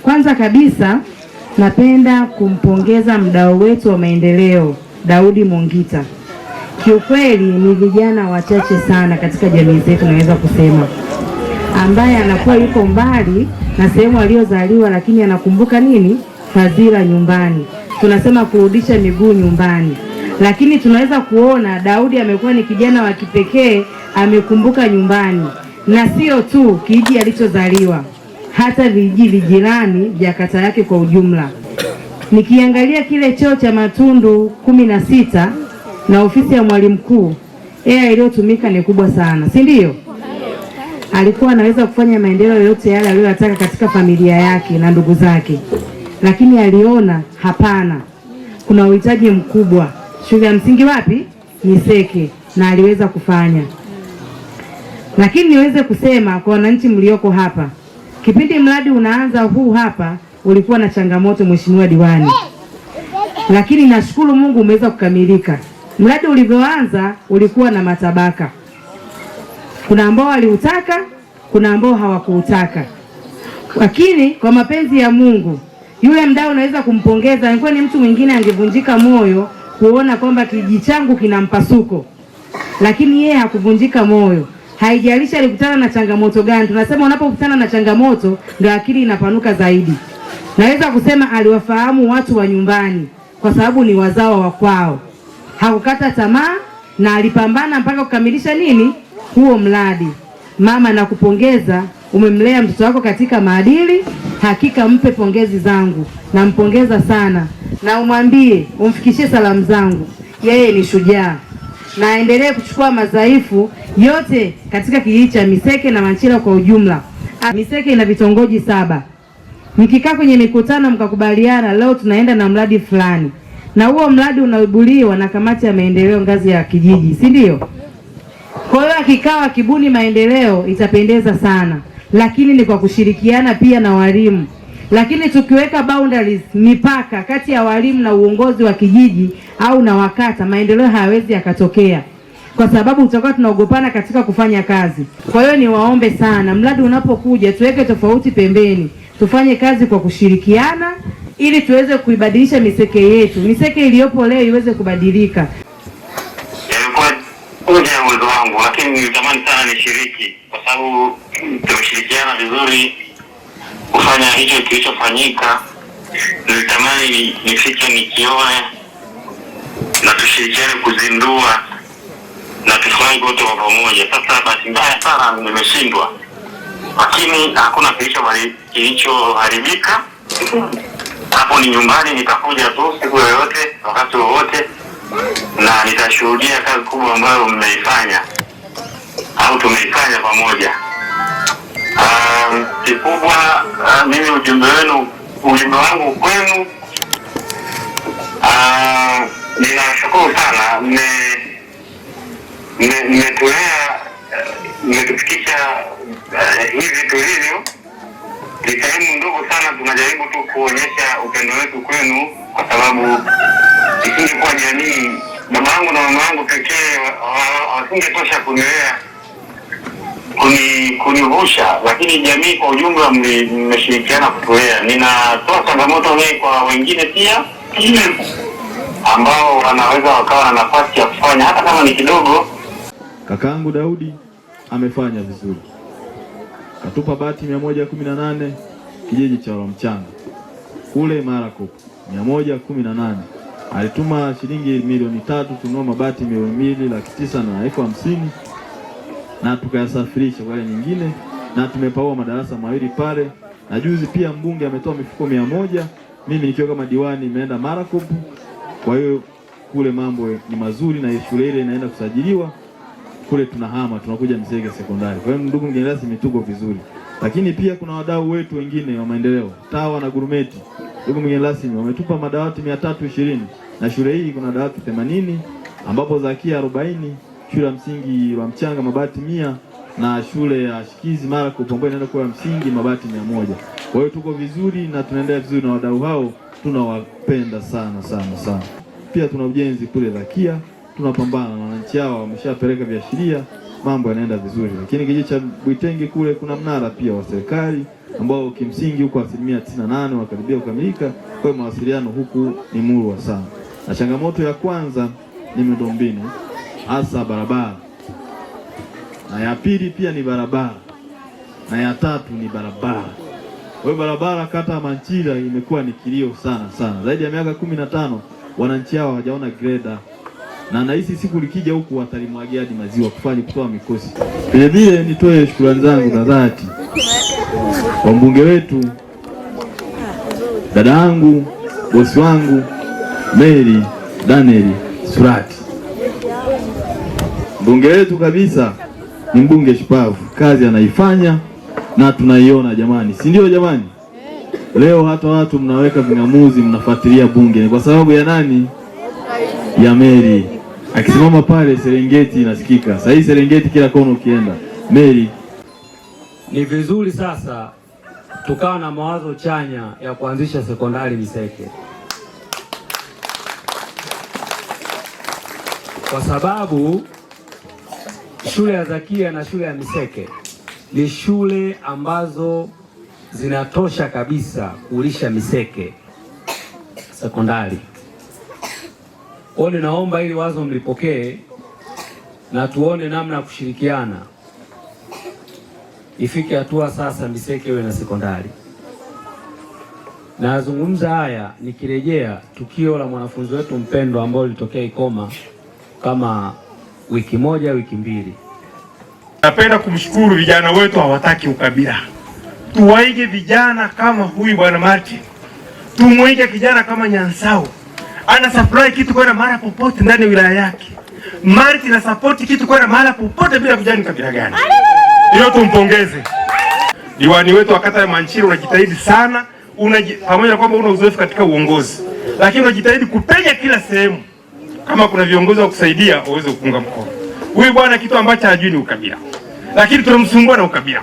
Kwanza kabisa napenda kumpongeza mdau wetu wa maendeleo Daudi Mongita. Kiukweli ni vijana wachache sana katika jamii zetu, naweza kusema, ambaye anakuwa yuko mbali na sehemu aliyozaliwa, lakini anakumbuka nini? Fadhila nyumbani. Tunasema kurudisha miguu nyumbani. Lakini tunaweza kuona Daudi amekuwa ni kijana wa kipekee, amekumbuka nyumbani, na sio tu kijiji alichozaliwa, hata vijiji jirani vya kata yake kwa ujumla. Nikiangalia kile choo cha matundu 16 na ofisi ya mwalimu mkuu, iliyotumika ni kubwa sana, si ndio? Alikuwa anaweza kufanya maendeleo yote yale aliyotaka katika familia yake na ndugu zake, lakini aliona hapana, kuna uhitaji mkubwa. Shule ya msingi wapi? Miseke, na aliweza kufanya. Lakini niweze kusema kwa wananchi mlioko hapa, kipindi mradi unaanza huu hapa ulikuwa na changamoto, Mheshimiwa Diwani, lakini nashukuru Mungu umeweza kukamilika. Mradi ulivyoanza ulikuwa na matabaka, kuna ambao waliutaka, kuna ambao hawakuutaka, lakini kwa mapenzi ya Mungu yule mdau unaweza kumpongeza. Alikuwa ni mtu mwingine angevunjika moyo kuona kwamba kijiji changu kina mpasuko, lakini yeye hakuvunjika moyo. Haijalishi alikutana na changamoto gani. Tunasema unapokutana na changamoto ndio akili inapanuka zaidi. Naweza kusema aliwafahamu watu wa nyumbani kwa sababu ni wazao wa kwao. Hakukata tamaa na alipambana mpaka kukamilisha nini? Huo mradi. Mama, nakupongeza, umemlea mtoto wako katika maadili. Hakika mpe pongezi zangu. Nampongeza sana. Na umwambie, umfikishie salamu zangu. Yeye ni shujaa. Na aendelee kuchukua madhaifu yote katika kijiji cha Miseke na Manchila kwa ujumla. Miseke ina vitongoji 7. Mkikaa kwenye mikutano mkakubaliana leo tunaenda na mradi fulani, na huo mradi unaibuliwa na kamati ya maendeleo ngazi ya kijiji, si ndio? Kwa hiyo akikawa kibuni maendeleo itapendeza sana, lakini ni kwa kushirikiana pia na walimu. Lakini tukiweka boundaries, mipaka kati ya walimu na uongozi wa kijiji au na wakata, maendeleo hayawezi yakatokea, kwa sababu tutakuwa tunaogopana katika kufanya kazi. Kwa hiyo niwaombe sana, mradi unapokuja tuweke tofauti pembeni, tufanye kazi kwa kushirikiana ili tuweze kuibadilisha Miseke yetu. Miseke iliyopo leo iweze kubadilika. Ilikuwa kuja uwezo wangu, lakini nilitamani sana nishiriki kwa sababu tumeshirikiana vizuri kufanya hicho kilichofanyika. Nilitamani nifike nikione na tushirikiane kuzindua na tufanye wote kwa pamoja. Sasa bahati mbaya sana nimeshindwa, lakini hakuna kilichoharibika. Hapo ni nyumbani, nitakuja tu siku yoyote, wakati wowote, na nitashuhudia kazi kubwa ambayo mmeifanya au tumeifanya pamoja. Kikubwa mimi ujumbe wangu kwenu, ninashukuru sana, mmetufikisha hivi tulivyo. Ni sehemu ndogo sana, tunajaribu tu kuonyesha upendo wetu kwenu, kwa sababu isingekuwa jamii, baba yangu na mama yangu pekee wasingetosha kunilea, kunivusha, lakini jamii kwa ujumla mmeshirikiana kutulea. Ninatoa changamoto hii kwa wengine pia ambao wanaweza wakawa na nafasi ya kufanya hata kama ni kidogo. Kakaangu Daudi amefanya vizuri, katupa bati 118 kijiji cha Mchanga kule Marakop 118. Alituma shilingi milioni 3 tununua mabati 2,950,000 na tukayasafirisha kwa ile nyingine, na tumepaua madarasa 2 pale. Na juzi pia mbunge ametoa mifuko 100, mimi nikiwa kama diwani nimeenda Marakop. Kwa hiyo kule mambo ni mazuri, na shule ile inaenda kusajiliwa kule, tunahama tunakuja Miseke sekondari. Kwa hiyo ndugu mgeni rasmi, tuko vizuri. Lakini pia kuna wadau wetu wengine wa maendeleo, TAWA na Gurumeti, ndugu mgeni rasmi, wametupa madawati 320, na shule hii kuna dawati 80 ambapo zakia 40, shule ya msingi wa Mchanga mabati 100, na shule ya Shikizi Marakop ambayo inaenda kwa msingi mabati 100. Kwa hiyo tuko vizuri na tunaendelea vizuri, na wadau hao tunawapenda sana sana sana. Pia tuna ujenzi kule Zakia, tunapambana na wananchi hao, wameshapeleka viashiria mambo yanaenda vizuri. Lakini kijiji cha Bwitenge kule kuna mnara pia wa serikali ambao kimsingi huko 98% wakaribia kukamilika. Kwa hiyo mawasiliano huku ni murwa sana. Na changamoto ya kwanza ni miundombinu, hasa barabara, na ya pili pia ni barabara, na ya tatu ni barabara. Kwa hiyo barabara kata ya Manchira imekuwa ni kilio sana sana. Zaidi ya miaka 15 wananchi hao hawajaona greda, na nahisi siku likija huku watalimwagia hadi maziwa kufanya kutoa mikosi. Vile vile nitoe shukrani zangu za dhati kwa mbunge wetu, dada yangu, bosi wangu Mary Daniel Surati. Mbunge wetu kabisa ni mbunge shupavu, kazi anaifanya na tunaiona jamani, si ndio jamani? Leo hata watu mnaweka ving'amuzi mnafuatilia bunge ni kwa sababu ya nani? Ya Mary. Akisimama pale Serengeti inasikika. Sasa hii Serengeti kila kona ukienda Mary. Ni vizuri sasa tukawa na mawazo chanya ya kuanzisha sekondari Miseke, kwa sababu shule ya Zakia na shule ya Miseke ni shule ambazo zinatosha kabisa kulisha Miseke sekondari. Kwa hiyo naomba ili wazo mlipokee na tuone namna ya kushirikiana, ifike hatua sasa Miseke iwe na sekondari. Nazungumza haya nikirejea tukio la mwanafunzi wetu mpendwa ambao litokea Ikoma kama wiki moja wiki mbili. Napenda kumshukuru vijana wetu, hawataki ukabila. Tuwaige vijana kama huyu bwana Martin, tumuige kijana kama Nyansau, ana supply kitu kwenda mara popote ndani ya wilaya yake. Martin na support kitu kwenda mara popote bila kujali kabila gani. Hiyo tumpongeze. Diwani wetu wa kata ya Manchira unajitahidi sana, pamoja na kwamba una uzoefu katika uongozi, lakini unajitahidi kupenya kila sehemu. Kama kuna viongozi wa kusaidia waweze kuunga mkono. Huyu bwana kitu ambacho hajui ni ukabila, lakini tunamsumbua na ukabila.